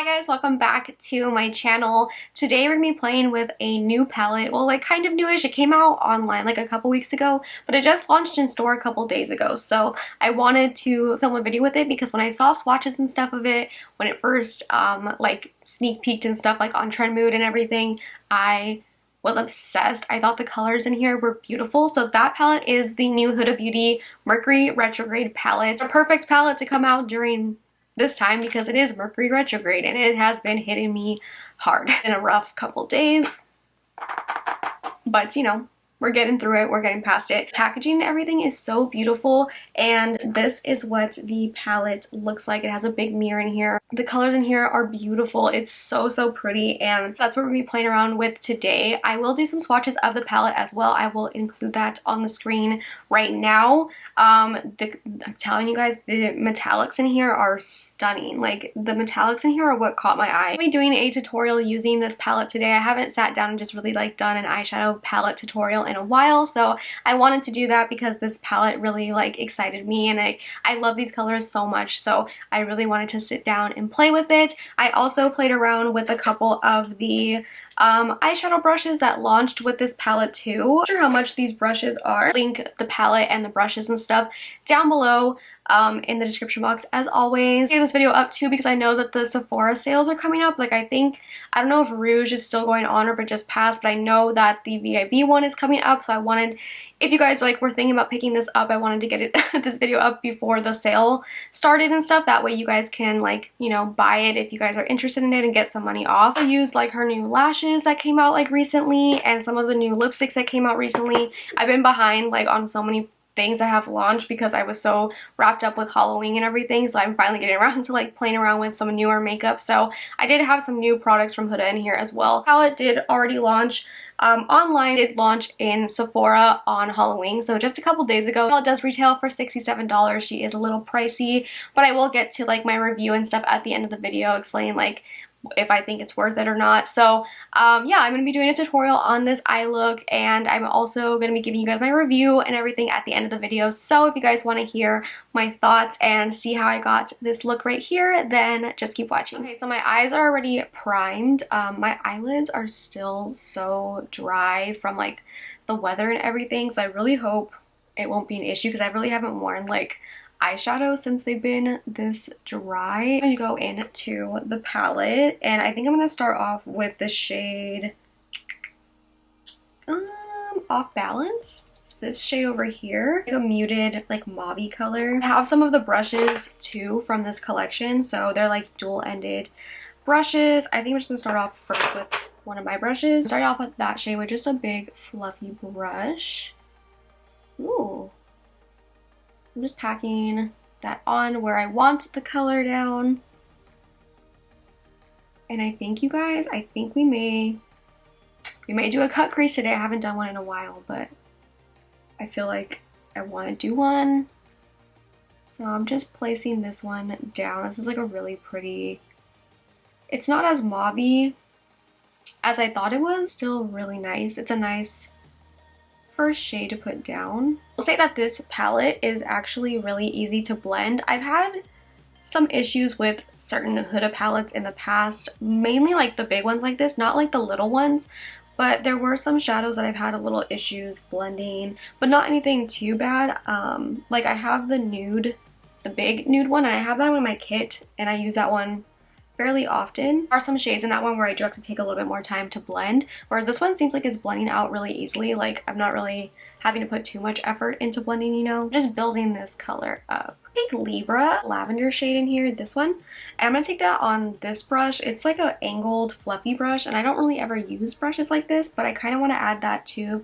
Hi guys, welcome back to my channel. Today we're gonna be playing with a new palette. Well, like kind of newish. It came out online like a couple weeks ago, but it just launched in store a couple days ago. So I wanted to film a video with it because when I saw swatches and stuff of it, when it first like sneak peeked and stuff like on Trend Mood and everything, I was obsessed. I thought the colors in here were beautiful. So that palette is the new Huda Beauty Mercury Retrograde palette. It's a perfect palette to come out during this time because it is Mercury retrograde and it has been hitting me hard in a rough couple days, but you know, we're getting through it, we're getting past it. Packaging and everything is so beautiful, and this is what the palette looks like. It has a big mirror in here. The colors in here are beautiful. It's so pretty, and that's what we're gonna be playing around with today. I will do some swatches of the palette as well. I will include that on the screen right now. I'm telling you guys, the metallics in here are stunning. Like, the metallics in here are what caught my eye. I'm gonna be doing a tutorial using this palette today. I haven't sat down and just really like done an eyeshadow palette tutorial in a while, so I wanted to do that because this palette really like excited me, and I love these colors so much, so I really wanted to sit down and play with it. I also played around with a couple of the eyeshadow brushes that launched with this palette too. I'm not sure how much these brushes are. Link the palette and the brushes and stuff down below in the description box as always. I gave this video up too because I know that the Sephora sales are coming up. Like, I don't know if Rouge is still going on or if it just passed, but I know that the VIB one is coming up, so I wanted, if you guys like were thinking about picking this up, I wanted to get it this video up before the sale started and stuff. That way you guys can, like, you know, buy it if you guys are interested in it and get some money off. I used like her new lashes that came out like recently and some of the new lipsticks that came out recently. I've been behind like on so many things that have launched because I was so wrapped up with Halloween and everything, so I'm finally getting around to like playing around with some newer makeup. So I did have some new products from Huda in here as well. Palette did already launch online. Did launch in Sephora on Halloween, so just a couple days ago. It does retail for $67. She is a little pricey, but I will get to like my review and stuff at the end of the video, explaining like if I think it's worth it or not. So yeah, I'm going to be doing a tutorial on this eye look, and I'm also going to be giving you guys my review and everything at the end of the video. So if you guys want to hear my thoughts and see how I got this look right here, then just keep watching. Okay, so my eyes are already primed. My eyelids are still so dry from like the weather and everything, so I really hope it won't be an issue because I really haven't worn like eyeshadow since they've been this dry. I'm going to go into the palette, and I think I'm going to start off with the shade Off Balance. It's this shade over here, like a muted like mauve color. I have some of the brushes too from this collection, so they're like dual-ended brushes. I think I'm just going to start off first with one of my brushes. Start off with that shade with just a big fluffy brush. Ooh. I'm just packing that on where I want the color down. And I think, you guys, I think we may do a cut crease today. I haven't done one in a while, but I feel like I want to do one. So I'm just placing this one down. This is like a really pretty, it's not as mauve-y as I thought it was. Still really nice. It's a nice first shade to put down. I'll say that this palette is actually really easy to blend. I've had some issues with certain Huda palettes in the past, mainly like the big ones like this, not like the little ones, but there were some shadows that I've had a little issues blending, but not anything too bad. Like I have the nude, the big nude one, and I have that one in my kit, and I use that one fairly often. There are some shades in that one where I do have to take a little bit more time to blend, whereas this one seems like it's blending out really easily. Like, I'm not really having to put too much effort into blending, you know, just building this color up. Take Libra lavender shade in here, this one, and I'm gonna take that on this brush. It's like an angled fluffy brush, and I don't really ever use brushes like this, but I kind of want to add that to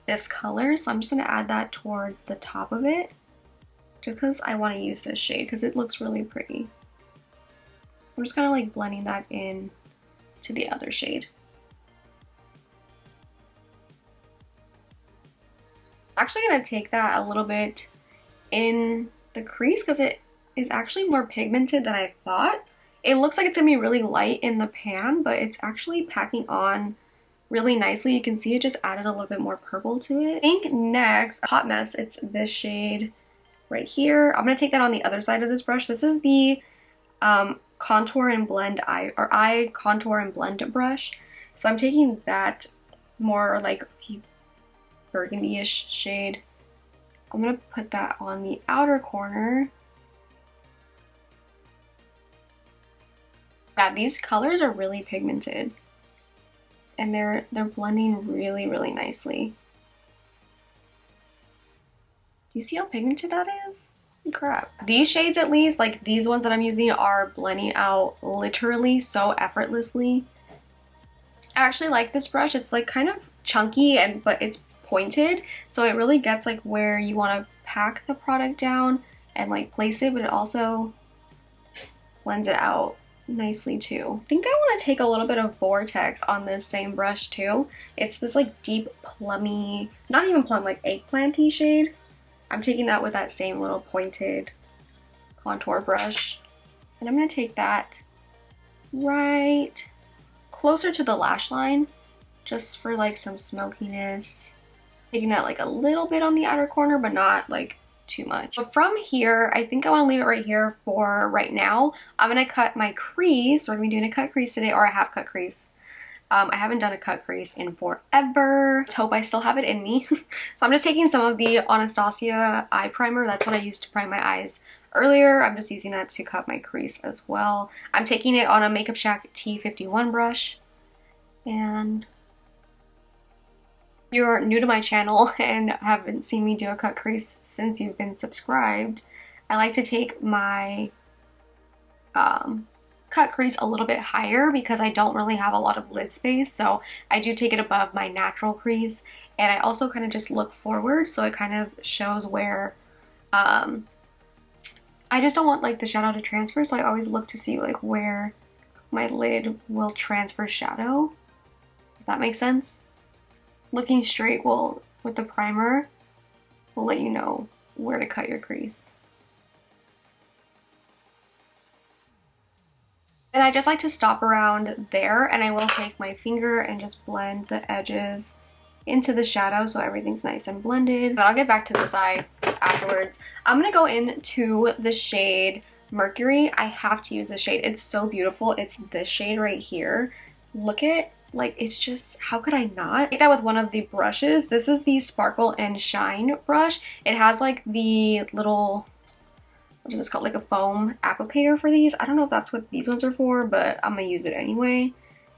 this color, so I'm just gonna add that towards the top of it just because I want to use this shade because it looks really pretty. I'm just kind of like blending that in to the other shade. I'm actually going to take that a little bit in the crease because it is actually more pigmented than I thought. It looks like it's going to be really light in the pan, but it's actually packing on really nicely. You can see it just added a little bit more purple to it. I think next, Hot Mess, it's this shade right here. I'm going to take that on the other side of this brush. This is the contour and blend eye contour and blend brush. So I'm taking that more like burgundy-ish shade. I'm gonna put that on the outer corner. Yeah, these colors are really pigmented, and they're blending really, really nicely. Do you see how pigmented that is? Holy crap. These shades, at least, like these ones that I'm using, are blending out literally so effortlessly. I actually like this brush. It's like kind of chunky, but it's pointed, so it really gets like where you want to pack the product down and like place it, but it also blends it out nicely too. I think I want to take a little bit of Vortex on this same brush too. It's this like deep plummy, not even plum, like eggplanty shade. I'm taking that with that same little pointed contour brush, and I'm going to take that right closer to the lash line just for like some smokiness. Taking that like a little bit on the outer corner, but not like too much. But from here, I think I want to leave it right here for right now. I'm going to cut my crease. We're going to be doing a cut crease today, or a half cut crease. I haven't done a cut crease in forever. Let's hope I still have it in me. So I'm just taking some of the Anastasia eye primer. That's what I used to prime my eyes earlier. I'm just using that to cut my crease as well. I'm taking it on a Makeup Shack T51 brush. And if you're new to my channel and haven't seen me do a cut crease since you've been subscribed, I like to take my cut crease a little bit higher because I don't really have a lot of lid space, so I do take it above my natural crease, and I also kind of just look forward, so it kind of shows where I just don't want like the shadow to transfer, so I always look to see like where my lid will transfer shadow, if that makes sense. Looking straight with the primer will let you know where to cut your crease. And I just like to stop around there, and I will take my finger and just blend the edges into the shadow so everything's nice and blended. But I'll get back to this eye afterwards. I'm going to go into the shade Mercury. I have to use this shade. It's so beautiful. It's this shade right here. Look at, like, it's just, how could I not? Take that with one of the brushes. This is the Sparkle and Shine brush. It has like the little, what is this called, like a foam applicator for these. I don't know if that's what these ones are for, but I'm gonna use it anyway.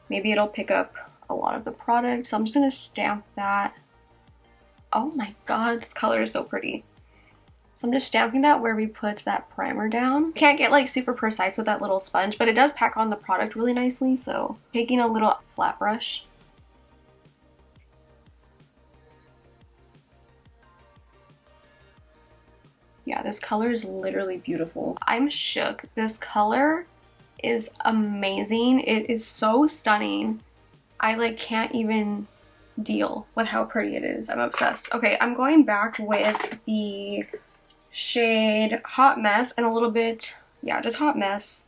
Maybe it'll pick up a lot of the product, so I'm just gonna stamp that. Oh my god, this color is so pretty. So I'm just stamping that where we put that primer down. Can't get like super precise with that little sponge, but it does pack on the product really nicely. So taking a little flat brush. Yeah, this color is literally beautiful. I'm shook. This color is amazing. It is so stunning. I like can't even deal with how pretty it is. I'm obsessed. Okay, I'm going back with the shade Hot Mess and a little bit, yeah, just Hot Mess.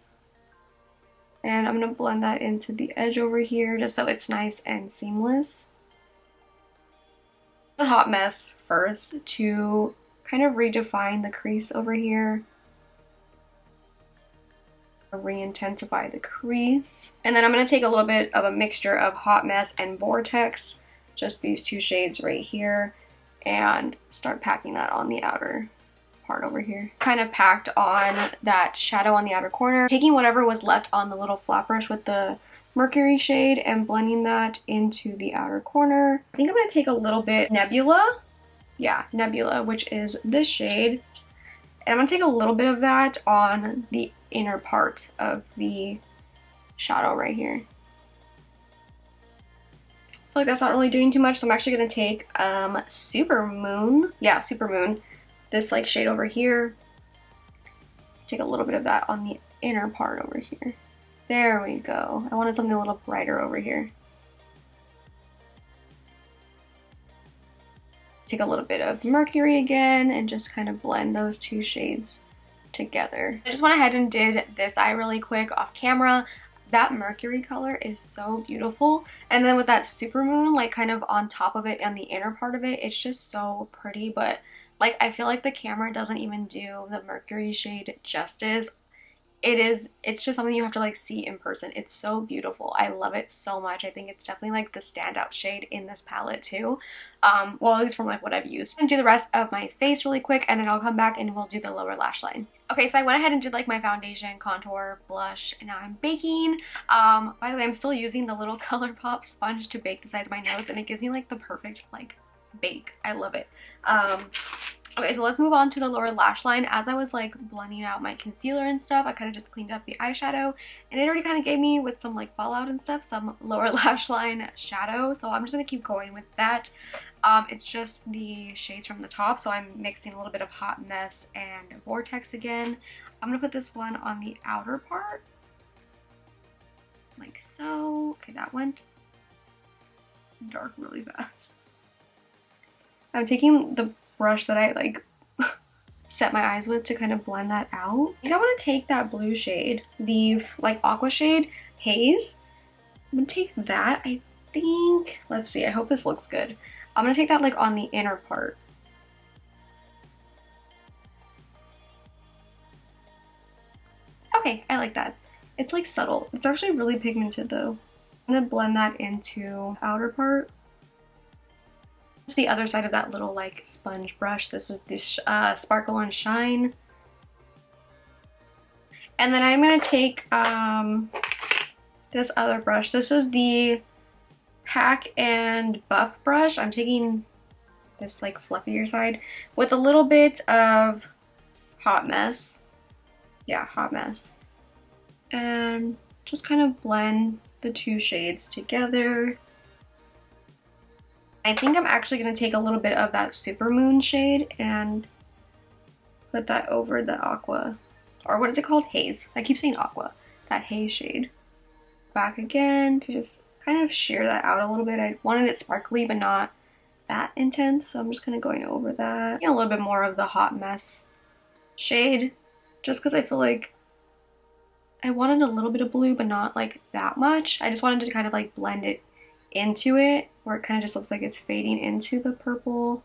And I'm gonna blend that into the edge over here just so it's nice and seamless. The Hot Mess first to kind of redefine the crease over here. Re-intensify the crease. And then I'm going to take a little bit of a mixture of Hot Mess and Vortex, just these two shades right here, and start packing that on the outer part over here. Kind of packed on that shadow on the outer corner. Taking whatever was left on the little flat brush with the Mercury shade and blending that into the outer corner. I think I'm going to take a little bit Nebula. Yeah, Nebula, which is this shade. And I'm going to take a little bit of that on the inner part of the shadow right here. I feel like that's not really doing too much, so I'm actually going to take Super Moon. Yeah, Super Moon. This like shade over here. Take a little bit of that on the inner part over here. There we go. I wanted something a little brighter over here. Take a little bit of Mercury again and just kind of blend those two shades together. I just went ahead and did this eye really quick off camera. That Mercury color is so beautiful, and then with that Super Moon like kind of on top of it and the inner part of it, it's just so pretty. But like I feel like the camera doesn't even do the Mercury shade justice. it's just something you have to like see in person. It's so beautiful. I love it so much. I think it's definitely like the standout shade in this palette too. Well, at least from like what I've used. I'm gonna do the rest of my face really quick, and then I'll come back and we'll do the lower lash line. Okay, so I went ahead and did like my foundation, contour, blush, and now I'm baking. By the way, I'm still using the little ColourPop sponge to bake the sides of my nose, and it gives me like the perfect like bake. I love it. Okay, so let's move on to the lower lash line. As I was like blending out my concealer and stuff, I kind of just cleaned up the eyeshadow, and it already kind of gave me, with some like fallout and stuff, some lower lash line shadow. So I'm just gonna keep going with that. It's just the shades from the top, so I'm mixing a little bit of Hot Mess and Vortex again. I'm gonna put this one on the outer part, like so. Okay, that went dark really fast. I'm taking the brush that I like set my eyes with to kind of blend that out. I think I want to take that blue shade, the like aqua shade, Haze. I'm gonna take that, I think. Let's see, I hope this looks good. I'm gonna take that like on the inner part. Okay, I like that. It's like subtle. It's actually really pigmented though. I'm gonna blend that into the outer part. The other side of that little like sponge brush. This is this Sparkle and Shine. And then I'm gonna take this other brush. This is the Pack and Buff brush. I'm taking this like fluffier side with a little bit of Hot Mess. Yeah, Hot Mess. And just kind of blend the two shades together. I think I'm actually going to take a little bit of that Supermoon shade and put that over the aqua, or what is it called? Haze. I keep saying aqua. That haze shade. Back again to just kind of sheer that out a little bit. I wanted it sparkly but not that intense, so I'm just kind of going over that. A little bit more of the Hot Mess shade, just because I feel like I wanted a little bit of blue but not like that much. I just wanted to kind of like blend it into it, where it kind of just looks like it's fading into the purple,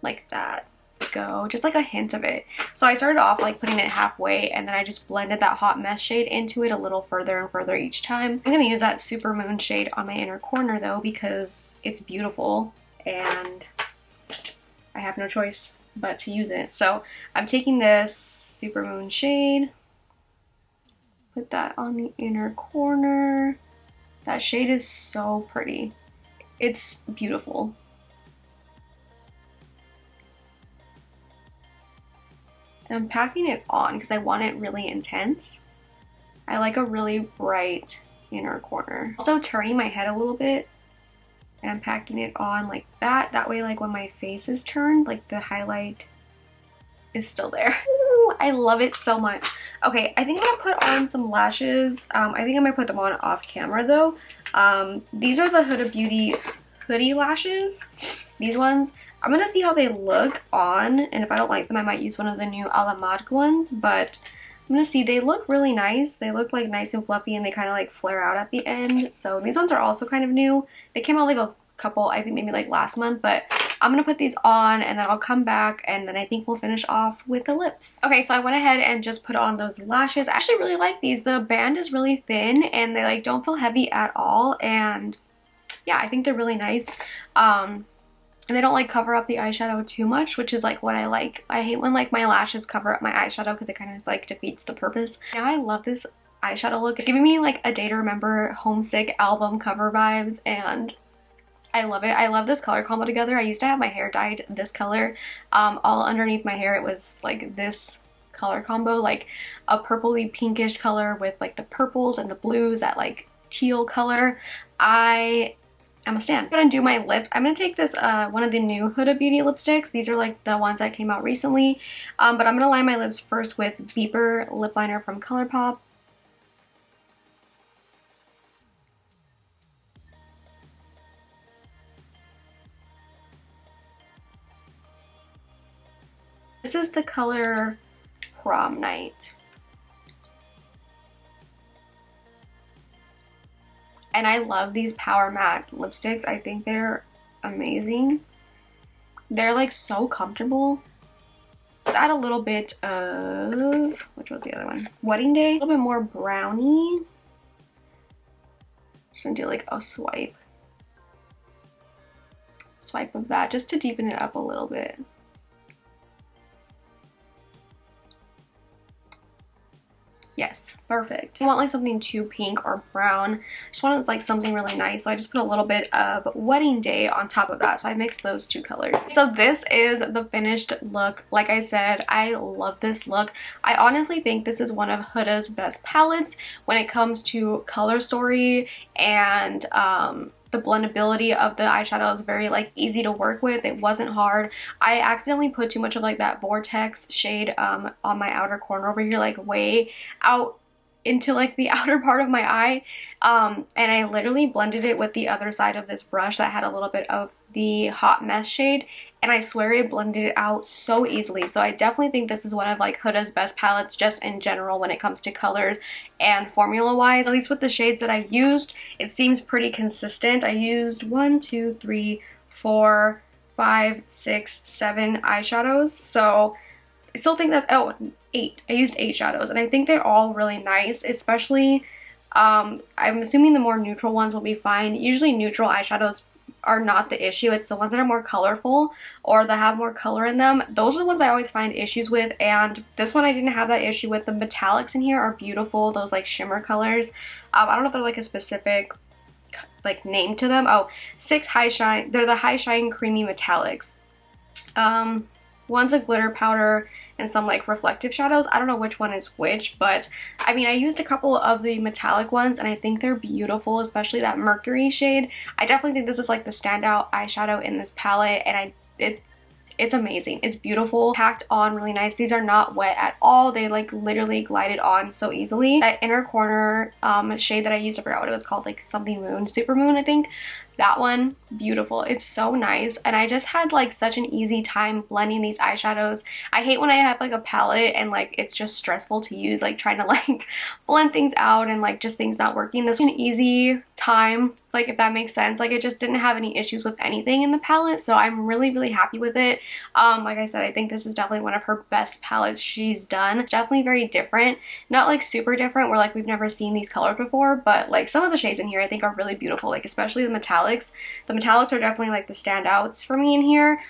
like that. Go just like a hint of it. So I started off like putting it halfway, and then I just blended that Hot Mess shade into it a little further and further each time. I'm gonna use that Supermoon shade on my inner corner though, because it's beautiful and I have no choice but to use it. So I'm taking this Supermoon shade, put that on the inner corner. That shade is so pretty. It's beautiful. And I'm packing it on because I want it really intense. I like a really bright inner corner. Also turning my head a little bit, and I'm packing it on like that. That way, like when my face is turned, like the highlight is still there. Ooh, I love it so much. Okay, I think I'm gonna put on some lashes. I think I might put them on off camera though. These are the Huda Beauty hoodie lashes. These ones. I'm gonna see how they look on, and if I don't like them, I might use one of the new a la mode ones, but I'm gonna see. They look really nice. They look like nice and fluffy, and they kind of like flare out at the end. So these ones are also kind of new. They came out like a couple, I think maybe like last month, but I'm gonna put these on and then I'll come back, and then I think we'll finish off with the lips. Okay, so I went ahead and just put on those lashes. I actually really like these. The band is really thin and they like don't feel heavy at all, and yeah, I think they're really nice. And they don't like cover up the eyeshadow too much, which is like what I like. I hate when like my lashes cover up my eyeshadow because it kind of like defeats the purpose. Now I love this eyeshadow look. It's giving me like a Day to Remember Homesick album cover vibes, and I love it. I love this color combo together. I used to have my hair dyed this color. All underneath my hair it was like this color combo, like a purpley pinkish color with like the purples and the blues, that like teal color. I'm a stan. I'm gonna do my lips. I'm gonna take this one of the new Huda Beauty lipsticks. These are like the ones that came out recently. But I'm gonna line my lips first with Beeper lip liner from ColourPop. This is the color Prom Night. And I love these Power Matte lipsticks. I think they're amazing. They're like so comfortable. let's add a little bit of, which was the other one? Wedding Day. A little bit more brownie. Just gonna do like a swipe of that just to deepen it up a little bit. Yes, perfect. I want like something too pink or brown. I just wanted like something really nice. So I just put a little bit of Wedding Day on top of that. So I mixed those two colors. So this is the finished look. Like I said, I love this look. I honestly think this is one of Huda's best palettes when it comes to color story, and the blendability of the eyeshadow is very like easy to work with. It wasn't hard. I accidentally put too much of like that Vortex shade on my outer corner over here, like way out into like the outer part of my eye, and I literally blended it with the other side of this brush that had a little bit of the Hot Mess shade, and I swear it blended it out so easily. So I definitely think this is one of like Huda's best palettes just in general when it comes to colors and formula wise. At least with the shades that I used, it seems pretty consistent. I used 1, 2, 3, 4, 5, 6, 7 eyeshadows, so I still think that, oh, 8. I used 8 shadows, and I think they're all really nice, especially I'm assuming the more neutral ones will be fine. Usually neutral eyeshadows are not the issue. It's the ones that are more colorful or that have more color in them. Those are the ones I always find issues with, and this one I didn't have that issue with. The metallics in here are beautiful, those like shimmer colors. I don't know if they're like a specific like name to them. Oh, 6 High Shine. They're the High Shine Creamy Metallics. One's a glitter powder and some like reflective shadows. I don't know which one is which, but I mean, I used a couple of the metallic ones and I think they're beautiful, especially that Mercury shade. I definitely think this is like the standout eyeshadow in this palette, and it's amazing. It's beautiful, packed on really nice. These are not wet at all. They like literally glided on so easily. That inner corner shade that I used, I forgot what it was called, like something moon, super moon I think. That one, beautiful. It's so nice, and I just had like such an easy time blending these eyeshadows. I hate when I have like a palette and like it's just stressful to use, like trying to like blend things out and like just things not working. This was an easy time, like if that makes sense. Like it just didn't have any issues with anything in the palette, so I'm really happy with it. Like I said, I think this is definitely one of her best palettes she's done. It's definitely very different, not like super different where like we've never seen these colors before, but like some of the shades in here I think are really beautiful, like especially the metallics. The metallics are definitely like the standouts for me in here.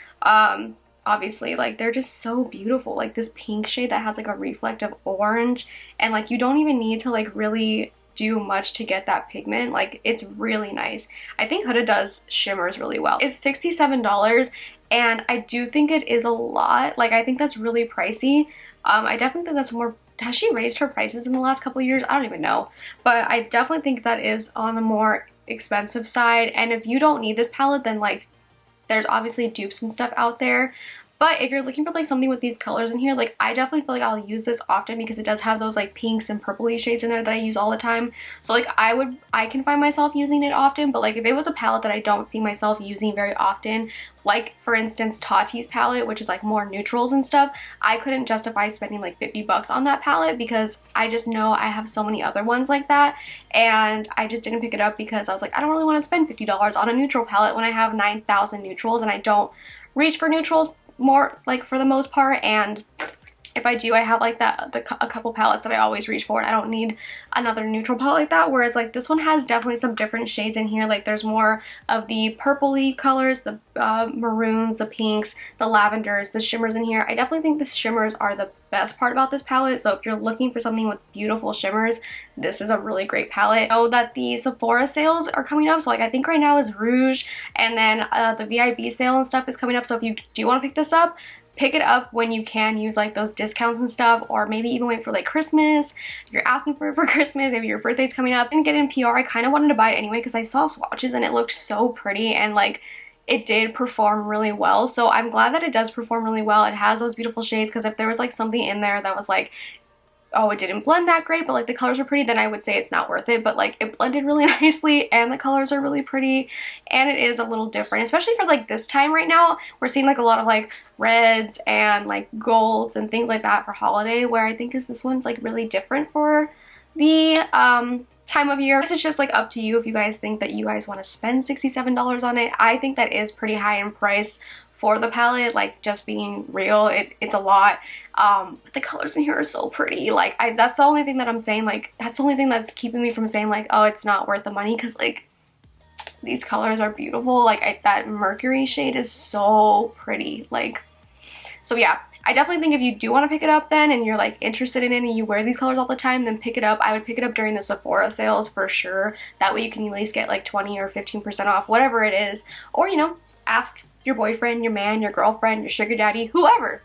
Obviously, like they're just so beautiful. Like this pink shade that has like a reflective orange, and like you don't even need to like really do much to get that pigment. Like it's really nice. I think Huda does shimmers really well. It's $67, and I do think it is a lot. Like I think that's really pricey. I definitely think that's more. Has she raised her prices in the last couple of years? I don't even know, but I definitely think that is on the more expensive side. And if you don't need this palette, then like there's obviously dupes and stuff out there. But if you're looking for like something with these colors in here, like I definitely feel like I'll use this often because it does have those like pinks and purpley shades in there that I use all the time. So like I can find myself using it often, but like if it was a palette that I don't see myself using very often, like for instance Tati's palette, which is like more neutrals and stuff, I couldn't justify spending like 50 bucks on that palette because I just know I have so many other ones like that, and I just didn't pick it up because I was like, I don't really want to spend $50 on a neutral palette when I have 9,000 neutrals and I don't reach for neutrals more like for the most part. And if I do, I have like a couple palettes that I always reach for, and I don't need another neutral palette like that. Whereas like this one has definitely some different shades in here. Like there's more of the purpley colors, the maroons, the pinks, the lavenders, the shimmers in here. I definitely think the shimmers are the best part about this palette. So if you're looking for something with beautiful shimmers, this is a really great palette. I know that the Sephora sales are coming up, so like I think right now is Rouge, and then the VIB sale and stuff is coming up. So if you do want to pick this up, pick it up when you can use like those discounts and stuff, or maybe even wait for like Christmas. If you're asking for it for Christmas, maybe your birthday's coming up, and get it in PR. I kind of wanted to buy it anyway because I saw swatches and it looked so pretty, and like it did perform really well. So I'm glad that it does perform really well. It has those beautiful shades, because if there was like something in there that was like, oh, it didn't blend that great, but like the colors are pretty, then I would say it's not worth it. But like it blended really nicely, and the colors are really pretty, and it is a little different, especially for like this time right now. We're seeing like a lot of like reds and like golds and things like that for holiday, where I think this one's like really different for the time of year. This is just like up to you if you guys think that you guys want to spend $67 on it. I think that is pretty high in price for the palette, like just being real, it's a lot. But the colors in here are so pretty. Like that's the only thing that I'm saying, like that's the only thing that's keeping me from saying like, oh, it's not worth the money, because like these colors are beautiful. Like that Mercury shade is so pretty. Like, so yeah, I definitely think if you do want to pick it up then and you're like interested in it and you wear these colors all the time, then pick it up. I would pick it up during the Sephora sales for sure. That way you can at least get like 20 or 15% off, whatever it is. Or, you know, ask your boyfriend, your man, your girlfriend, your sugar daddy, whoever.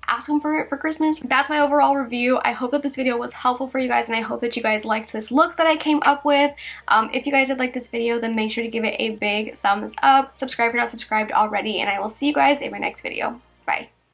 Ask them for it for Christmas. That's my overall review. I hope that this video was helpful for you guys, and I hope that you guys liked this look that I came up with. If you guys did like this video, then make sure to give it a big thumbs up. Subscribe if you're not subscribed already, and I will see you guys in my next video. Bye.